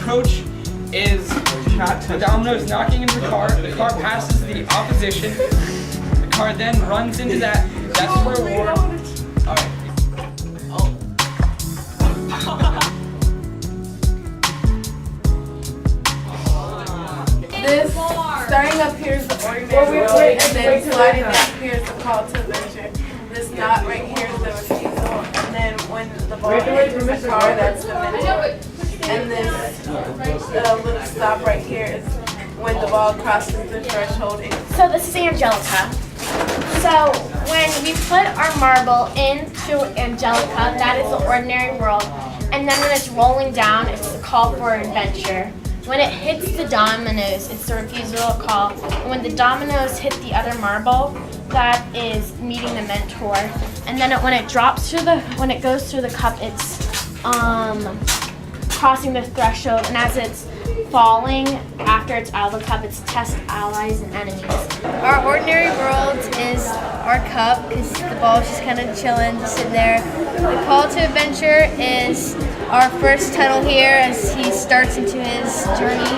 approach is the dominoes knocking into the car passes the opposition, the car then runs into that, that's the reward. Alright. This, starting up here is the ordinary world, and then sliding down here is the call to adventure. This knot right here is the refusal, and then when the ball enters the car, that's the mentor. And this little stop right here is when the ball crosses the threshold. So this is Angelica. So when we put our marble into Angelica, that is the ordinary world. And then when it's rolling down, it's the call for adventure. When it hits the dominoes, it's the refusal call. And when the dominoes hit the other marble, that is meeting the mentor. And then when it drops through when it goes through the cup, it's crossing the threshold. And as it's falling, after it's out of the cup, it's test allies and enemies. Our ordinary world is our cup, because the ball's just kind of chilling, just sitting there. The call to adventure is our first title here as he starts into his journey.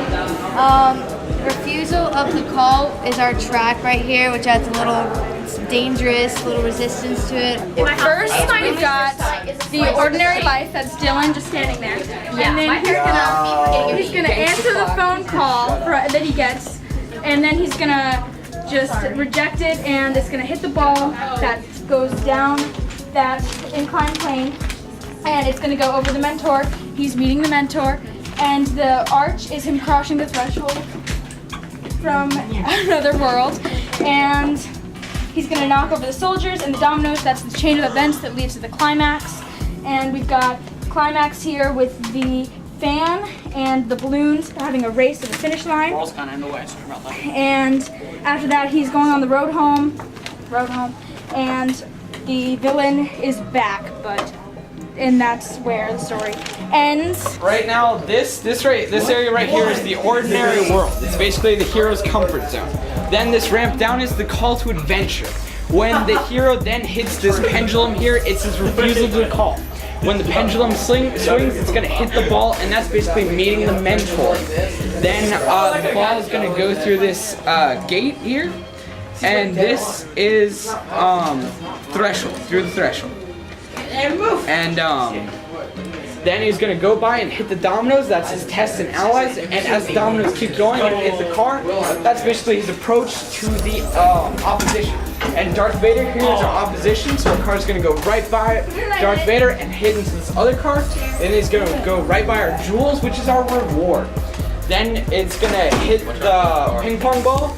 Refusal of the call is our track right here, which adds a little dangerous, little resistance to it. First, we've got the ordinary life. That's Dylan just standing there. And then he's gonna answer the phone call that he gets, and then he's gonna just reject it, and it's gonna hit the ball that goes down that inclined plane, and it's gonna go over the mentor. He's meeting the mentor, and the arch is him crossing the threshold from another world, and he's gonna knock over the soldiers and the dominoes. That's the chain of events that leads to the climax. And we've got climax here with the fan and the balloons having a race to the finish line. Ball's kind of in the way, sorry about that. And after that, he's going on the road home, and the villain is back, and that's where the story ends. Right now, this area right here is the ordinary world. It's basically the hero's comfort zone. Then this ramp down is the call to adventure. When the hero then hits this pendulum here, it's his refusal to call. When the pendulum swings, it's gonna hit the ball, and that's basically meeting the mentor. Then the ball is gonna go through this gate here, and this is threshold, through the threshold. And then he's gonna go by and hit the dominoes. That's his tests and allies. And as the dominoes keep going and hit the car, that's basically his approach to the opposition. And Darth Vader here is our opposition, so our car's gonna go right by Darth Vader and hit into this other car. Then he's gonna go right by our jewels, which is our reward. Then it's gonna hit the ping pong ball,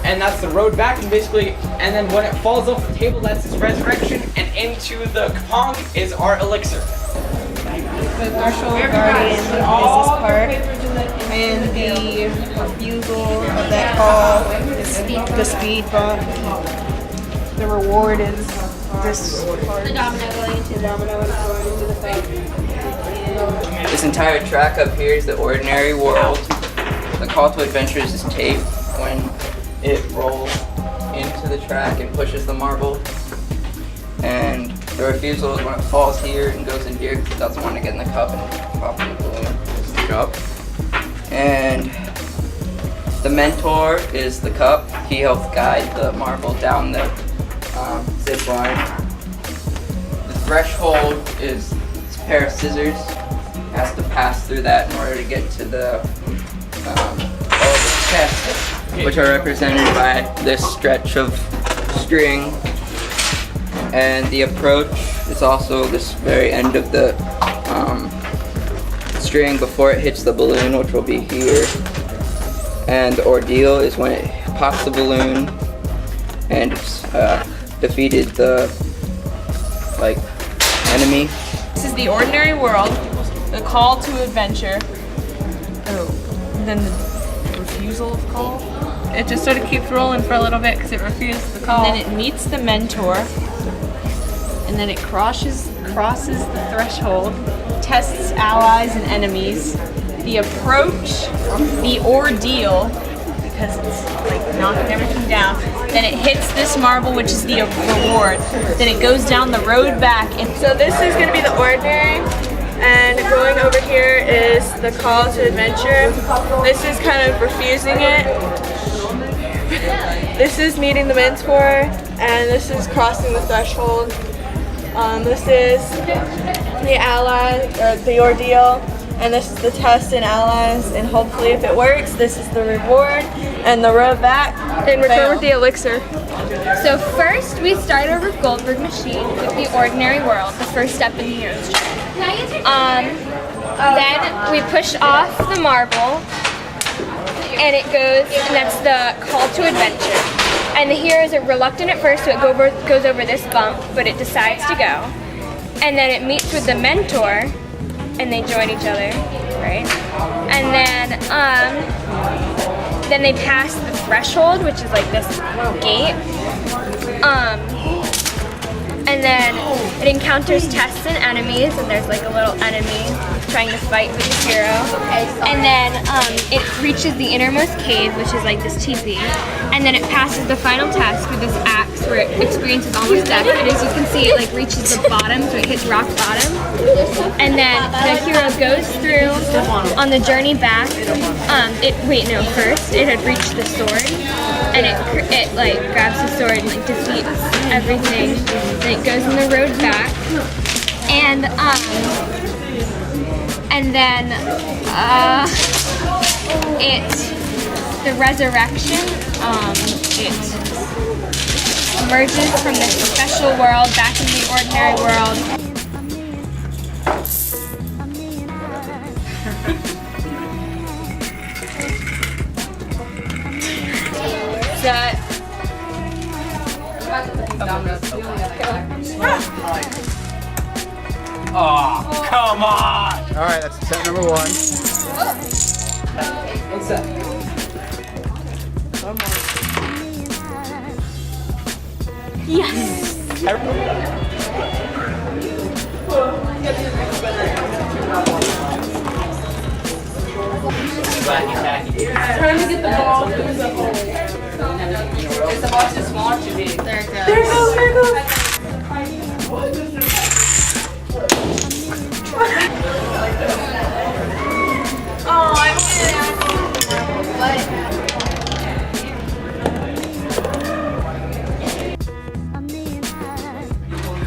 and that's the road back, and then when it falls off the table, that's his resurrection, and into the Kapong is our elixir. The threshold guardian is this part, and the refusal of that call is the speed bump. The reward is this part. The domino going into The domino is going into the thing. This entire track up here is the ordinary world. The call to adventure is this tape when it rolls into the track and pushes the marble. And the refusal is when it falls here and goes in here because it doesn't want to get in the cup and pop in the balloon. It's the cup. And the mentor is the cup. He helps guide the marble down the zip line. The threshold is a pair of scissors. It has to pass through that in order to get to the chests, which are represented by this stretch of string. And the approach is also this very end of the string before it hits the balloon, which will be here. And the ordeal is when it pops the balloon and it's defeated the enemy. This is the ordinary world, the call to adventure. And then the refusal of call. It just sort of keeps rolling for a little bit because it refused the call. And then it meets the mentor. And then it crosses the threshold, tests allies and enemies. The approach, the ordeal, because it's knocking everything down. Then it hits this marble, which is the reward. Then it goes down the road back. And So this is going to be the ordinary, and going over here is the call to adventure. This is kind of refusing it. This is meeting the mentor, and this is crossing the threshold. This is the ally, or the ordeal, and this is the test in allies, and hopefully if it works, this is the reward and the road back. In return with the elixir. So first, we start our Rube Goldberg machine with the ordinary world, the first step in the hero's journey. Then we push off the marble, and it goes, and that's the call to adventure. And the heroes are reluctant at first, so it goes over this bump, but it decides to go. And then it meets with the mentor, and they join each other, right? And then they pass the threshold, which is like this gate. And then it encounters tests and enemies, and there's like a little enemy trying to fight with the hero. And then it reaches the innermost cave, which is like this teepee. And then it passes the final test with this axe where it experiences almost death. And as you can see, it like reaches the bottom, so it hits rock bottom. And then the hero goes through on the journey back. First it had reached the sword, and it like grabs the sword and like defeats everything. Then it goes on the road back, and then the resurrection, it emerges from this special world back in the ordinary world. Oh, come on! All right, that's attempt number 1. What's that? Yes! Trying to get the ball through the hole. It's about too small to be. There it goes. There it goes, there it goes. Oh, I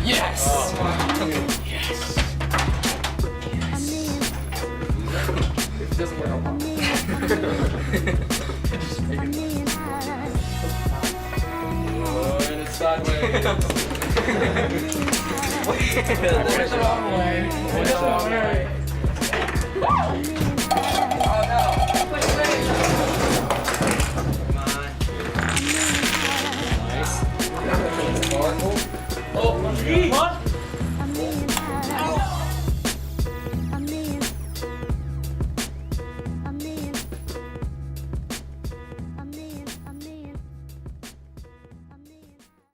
Yes! Yes. It doesn't work out. Just make it. Oh, and it's sideways. Where's the wrong way?